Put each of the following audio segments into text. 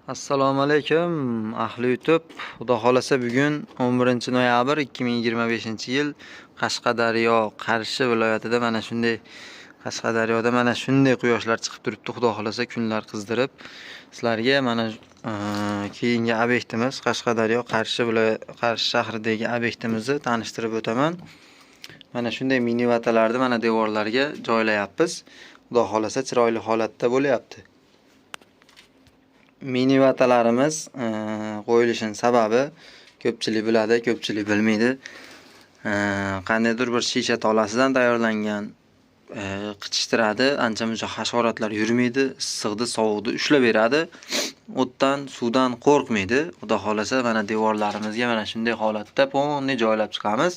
Assalomu alaykum ahli YouTube. Xudo xolasa bugun 11-noyabr 2025-yil Qashqadaryo, Qarshi viloyatida Qashqadaryoda mana shunday quyoshlar chiqib turibdi. Xudo xolasa kunlar qizdirib sizlarga mana keyingi obyektimiz Qashqadaryo, Qarshi shahridagi obyektimizni tanishtirib o'taman. Mana shunday mini vatalarni mana devorlarga joylayapmiz. Xudo xolasa chiroyli holatda bo'lyapti. Mini vatalarimiz qo'yilishining sababi ko'pchilik biladi, ko'pchilik bilmaydi. Qandaydir bir shisha tolasidan tayyorlangan, qichishtiradi, ancha-muncha hasharotlar yurmaydi, issiqni, sovuqni ushlab beradi. O'tdan, suvdan qo'rqmaydi. Xudo xolasa mana devorlarimizga mana shunday holatda ponni joylab chiqamiz.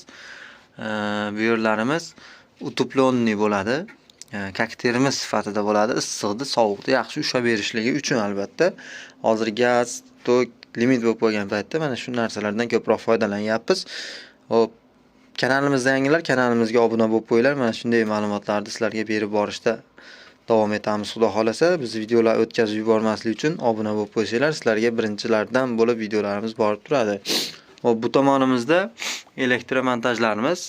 Bu yerlarimiz utuplonniy bo'ladi. Kakterimiz sifatida bo'ladi. Issiqni, sovuqni yaxshi ushlab berishligi uchun albatta. Hozir gaz, tok, limit bo'lib qolgan paytda mana shu narsalardan ko'proq foydalanyapmiz. Hop, kanalimizda yangilar, kanalimizga obuna bo'lib qo'yinglar. Mana shunday ma'lumotlarni sizlarga berib borishda davom etamiz. Xudo xolasa, biz videolar o'tkazib yubormaslik uchun obuna bo'lib qo'ysanglar, sizlarga birinchilardan bo'lib videolarimiz borib turadi. Hop, bu tomonimizda elektromontajlarimiz,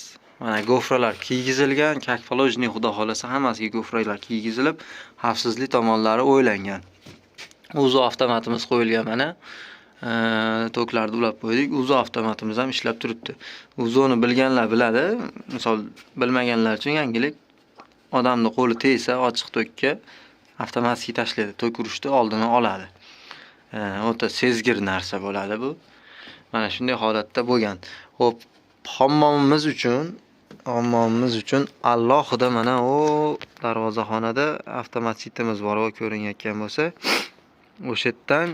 mana gofralar kiygizilgan, kakfalojniy xudo xolasa hammasiga gofralar kiygizilib, xavfsizlik tomonlari o'ylangan. O'zi avtomatimiz qo'yilgan mana. Toklarni ulab qo'ydik. O'zi avtomatimiz ham ishlab turibdi. O'zini bilganlar biladi. Misol bilmaganlar uchun yangilik. Odamning qo'li tegsa ochiq tokka avtomatik tashlaydi. Tok urishni oldini oladi. O'ta sezgir narsa bo'ladi bu. Mana shunday holatda bo'lgan. Xo'p, hammomimiz uchun alohida mana o darvozaxonada avtomatitimiz bor, ko'rinayotgan bo'lsa, o'sha yerdan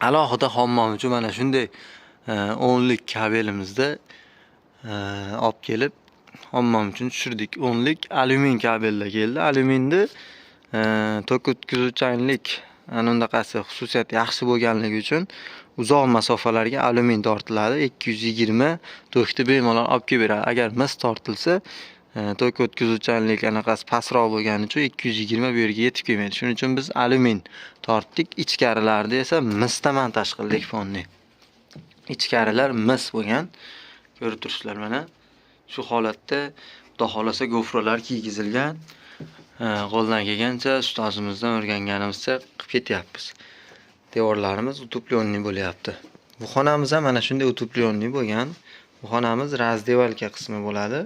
alohida hammom uchun mana shunday 10lik kabelimizda olib kelib hammom uchun tushirdik. 10lik alyumin kabelda keldi. Alyuminni tok o'tkazuvchanlik anundaqasi xususiyati yaxshi bo'lganligi uchun uzoq masofalarga alyumin tortiladi. 220 tokni bemalol olib kelib beradi. Agar mis tortilsa, tok o'tkazuvchanlik anaqasi pastroq bo'lgani uchun 220 bu yerga yetib kelmaydi. Shuning uchun biz alyumin tortdik. Ichkarilarni esa misdan montaj qildik fonni. Ichkarilar mis bo'lgan. Ko'rib turibsizlar mana. Shu holatda xudo xolasa gofralar kiygizilgan. Qo'ldan kelgancha ustozimizdan o'rganganimizcha qilib ketyapmiz. Devorlarimiz utuplonniy bo'lyapti. Bu xonamiz ham mana shunday utuplonniy bo'lgan. Bu xonamiz razdevalka qismi bo'ladi.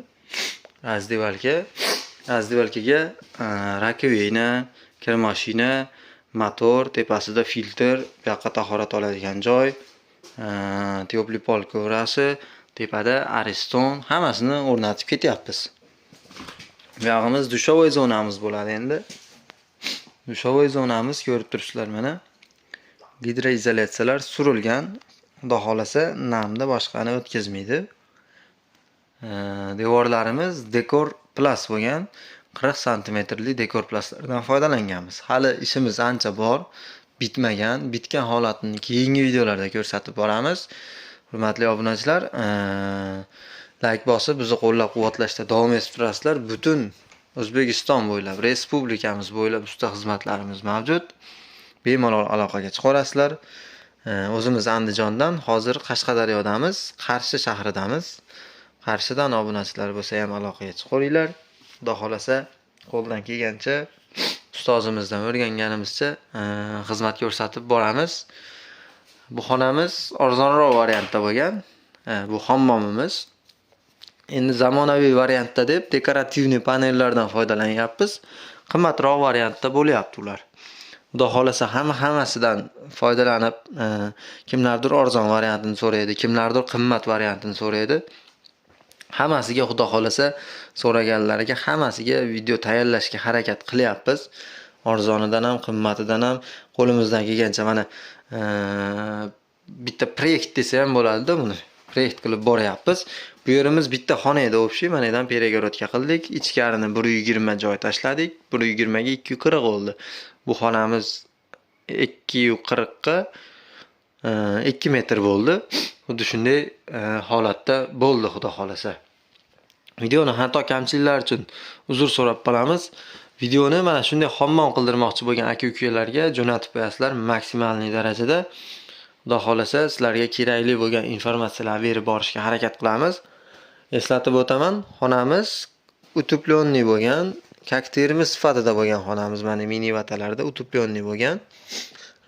Razdevalkaga rakovina, kir mashina, motor, tepasida filtr, bu yoqqa tahorat oladigan joy, teplый pol ko'rasi, tepada ariston, hammasini o'rnatib ketyapmiz. Bu yog'imiz dushovoy zonamiz bo'ladi endi. Dushovoy zonamiz ko'rib turibsizlar mana. Gidroizolyatsiyalar surilgan. Xudo xolasa namni boshqani o'tkazmaydi. Devorlarimiz dekor plas bo'lgan. 40 santimetrli dekor plaslardan foydalanganmiz. Hali ishimiz ancha bor, bitmagan. Bitgan holatini keyingi videolarda ko'rsatib boramiz. Hurmatli obunachilar, like bosib bizni qo'llab-quvvatlashda davom etib turasizlar. Butun O'zbekiston bo'ylab, respublikamiz bo'ylab usta xizmatlarimiz mavjud. Bemalol aloqaga chiqarasizlar. O'zimiz Andijondan, hozir Qashqadaryodamiz, Qarshi shahridamiz. Qarshidan obunachilar bo'lsa ham aloqaga chiqaringlar. Xudo xolasa qo'ldan kelgancha ustozimizdan o'rganganimizcha xizmat ko'rsatib boramiz. Bu xonamiz arzonroq variantda bo'lgan. Bu hammomimiz. Endi zamonaviy variantda deb dekorativniy panellardan foydalanyapmiz. Qimmatroq variantda bo'lyapti ular. Xudo xolasa hammasidan foydalanib, kimlardir arzon variantini so'raydi, kimlardir qimmat variantini so'raydi. Hammasiga xudo xolasa so'raganlariga hammasiga video tayyorlashga harakat qilyapmiz. Arzonidan ham, qimmatidan ham qo'limizdan kelgancha mana bitta proyekt desa ham bo'ladi-da buni. Proyekt qilib boryapmiz. Bu yerimiz bitta xona edi, o'pshi, mana yerdan peregorodga qildik. Ichkarini 120 joy tashladik. 120 ga 240 oldi. Bu xonamiz 240 ga 2 metr bo'ldi. Xuddi shunday holatda bo'ldi xudo xolasa. Videoni xato kamchiliklar uchun uzr so'rab qolamiz. Videoni mana shunday hammom qildirmoqchi bo'lgan aka-ukalarga jo'natib qo'yasizlar maksimalniy darajada. Xudo xolasa sizlarga kerakli bo'lgan informatsiyalarni berib borishga harakat qilamiz. Eslatib o'taman, xonamiz utepленный bo'lgan, как termiz sifatida bo'lgan xonamiz, mana mini vatalarda utepленный bo'lgan.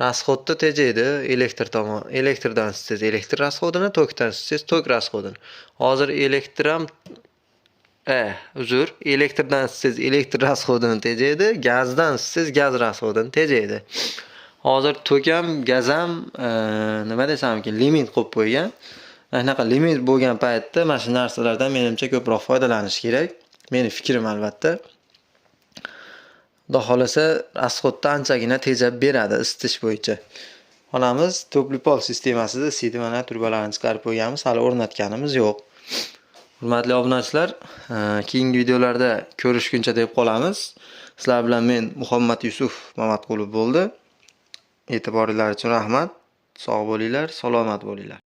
Rasxodni tejaydi, elektrdan siz elektr rasxodini, tokdan siz tok rasxodini. Hozir elektrdan siz elektr rasxodini tejaydi, gazdan siz gaz rasxodini tejaydi. Hozir tokam, gazam nima desam ekan, limit qo'yib qo'ygan. Anaqa limit bo'lgan paytda mana shu narsalardan menimcha ko'proq foydalanish kerak. Meni fikrim albatta. Xudo xolasa rasxodda anchagina tejab beradi isitish bo'yicha. Xonamiz to'pli pol sistemasida isiydi, mana turbalarini chiqarib qo'yganmiz, hali o'rnatganimiz yo'q. Hurmatli obunachilar, keyingi videolarda ko'rishguncha deb qolamiz. Sizlar bilan men Muhammad Yusuf Mamatqulov bo'ldi. E'tiboringiz uchun rahmat. Sog' bo'linglar, salomat bo'linglar.